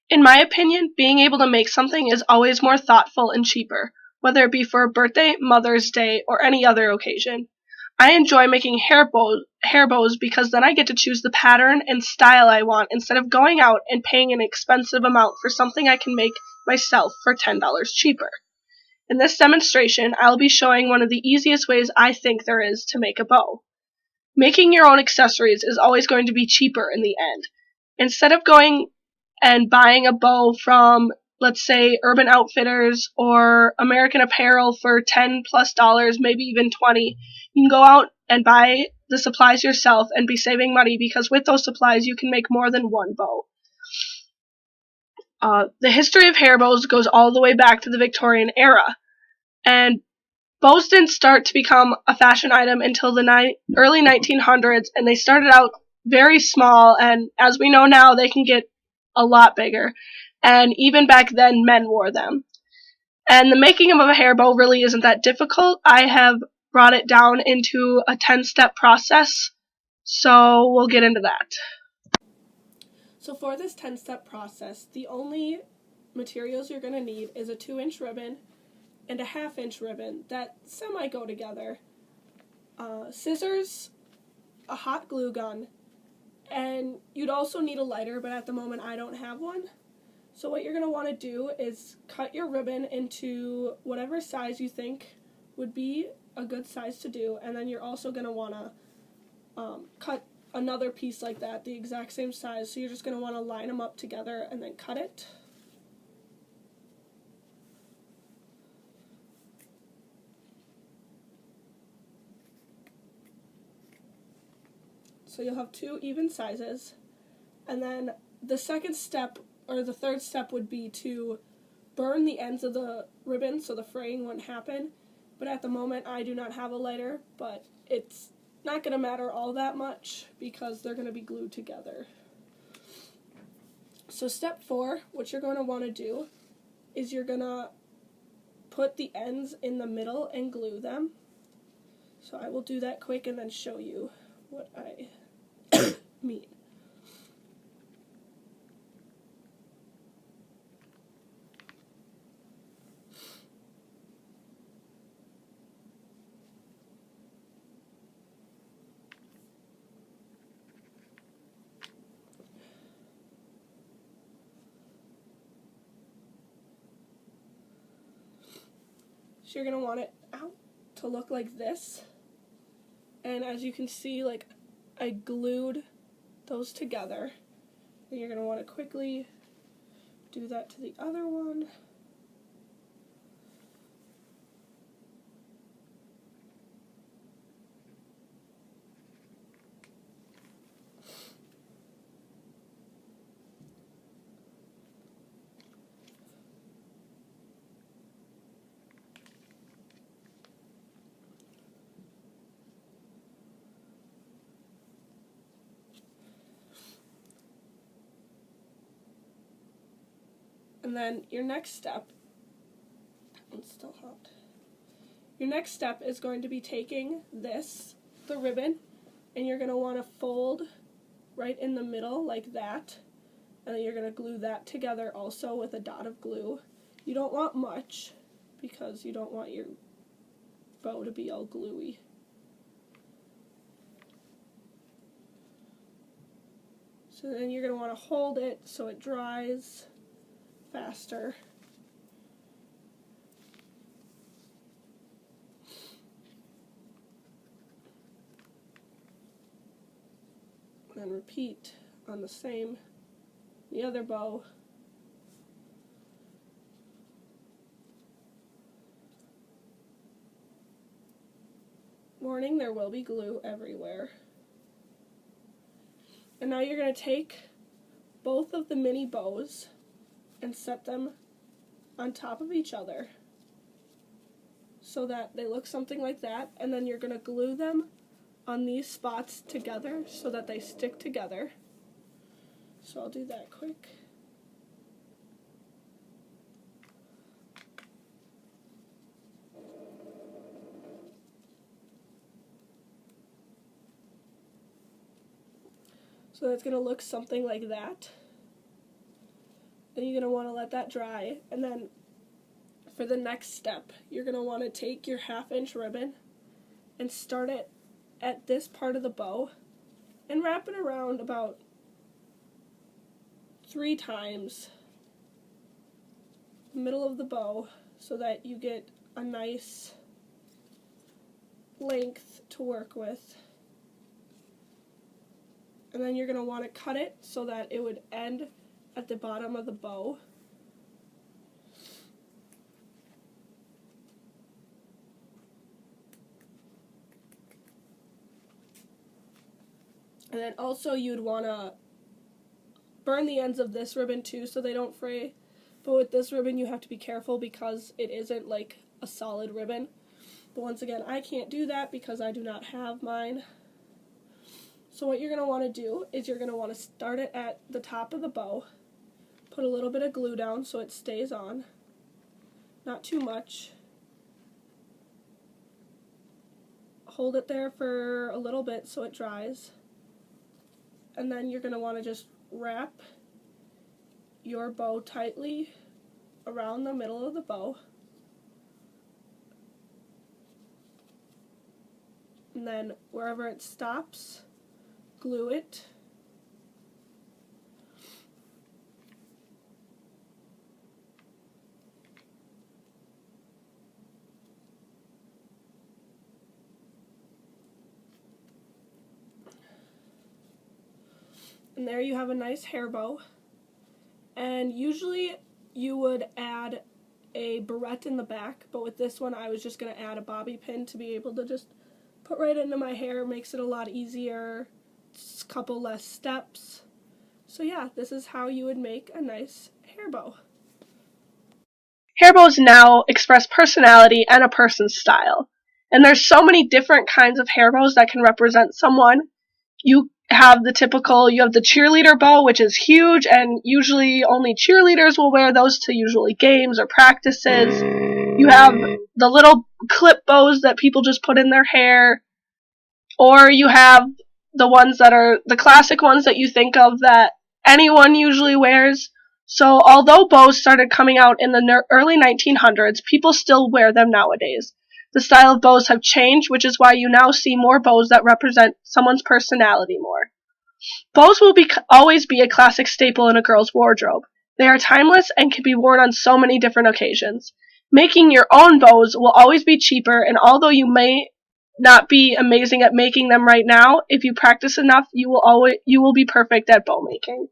In my opinion, being able to make something is always more thoughtful and cheaper, whether it be for a birthday, Mother's Day, or any other occasion. I enjoy making hair bows because then I get to choose the pattern and style I want instead of going out and paying an expensive amount for something I can make myself for $10 cheaper. In this demonstration, I'll be showing one of the easiest ways I think there is to make a bow. Making your own accessories is always going to be cheaper in the end. Instead of going and buying a bow from, let's say, Urban Outfitters or American Apparel for $10+, maybe even $20, you can go out and buy the supplies yourself and be saving money because with those supplies you can make more than one bow. The history of hair bows goes all the way back to the Victorian era, and bows didn't start to become a fashion item until the early 1900s, and they started out very small, and as we know now, they can get a lot bigger, and even back then, men wore them. And the making of a hair bow really isn't that difficult. I have brought it down into a 10-step process, so we'll get into that. So for this 10-step process, the only materials you're going to need is a 2-inch ribbon and a 1/2-inch ribbon that semi-go together, scissors, a hot glue gun, and you'd also need a lighter, but at the moment I don't have one. So what you're going to want to do is cut your ribbon into whatever size you think would be a good size to do, and then you're also going to want to cut another piece like that, the exact same size, so you're just going to want to line them up together and then cut it. So you'll have 2 even sizes, and then the second step, or the third step, would be to burn the ends of the ribbon so the fraying wouldn't happen, but at the moment I do not have a lighter, but it's not going to matter all that much because they're going to be glued together. So step 4, what you're going to want to do is you're going to put the ends in the middle and glue them. So I will do that quick and then show you what I mean. So you're going to want it to look like this. And as you can see, like, I glued those together. And you're going to want to quickly do that to the other one. And then your next step, that one's still hot. Your next step is going to be taking this, the ribbon, and you're going to want to fold right in the middle like that. And then you're going to glue that together also with a dot of glue. You don't want much because you don't want your bow to be all gluey. So then you're going to want to hold it so it dries faster. And repeat on the other bow. Warning, there will be glue everywhere. And now you're going to take both of the mini bows and set them on top of each other so that they look something like that, and then you're going to glue them on these spots together so that they stick together. So I'll do that quick. So it's going to look something like that. Then you're going to want to let that dry. And then for the next step, you're going to want to take your 1/2 inch ribbon and start it at this part of the bow and wrap it around about 3 times the middle of the bow so that you get a nice length to work with. And then you're going to want to cut it so that it would end at the bottom of the bow. And then also you'd want to burn the ends of this ribbon too so they don't fray. But with this ribbon you have to be careful because it isn't like a solid ribbon. But once again, I can't do that because I do not have mine. So what you're going to want to do is you're going to want to start it at the top of the bow. Put a little bit of glue down so it stays on. Not too much. Hold it there for a little bit so it dries. And then you're going to want to just wrap your bow tightly around the middle of the bow. And then wherever it stops, glue it. And there you have a nice hair bow. And usually you would add a barrette in the back, but with this one I was just going to add a bobby pin to be able to just put right into my hair. Makes it a lot easier. It's a couple less steps. So yeah, this is how you would make a nice hair bow. Hair bows now express personality and a person's style. And there's so many different kinds of hair bows that can represent someone. You have the cheerleader bow, which is huge, and usually only cheerleaders will wear those to usually games or practices. You have the little clip bows that people just put in their hair, or you have the ones that are the classic ones that you think of that anyone usually wears. So although bows started coming out in the early 1900s, people still wear them nowadays. The style of bows have changed, which is why you now see more bows that represent someone's personality more. Bows will always be a classic staple in a girl's wardrobe. They are timeless and can be worn on so many different occasions. Making your own bows will always be cheaper, and although you may not be amazing at making them right now, if you practice enough, you will be perfect at bow making.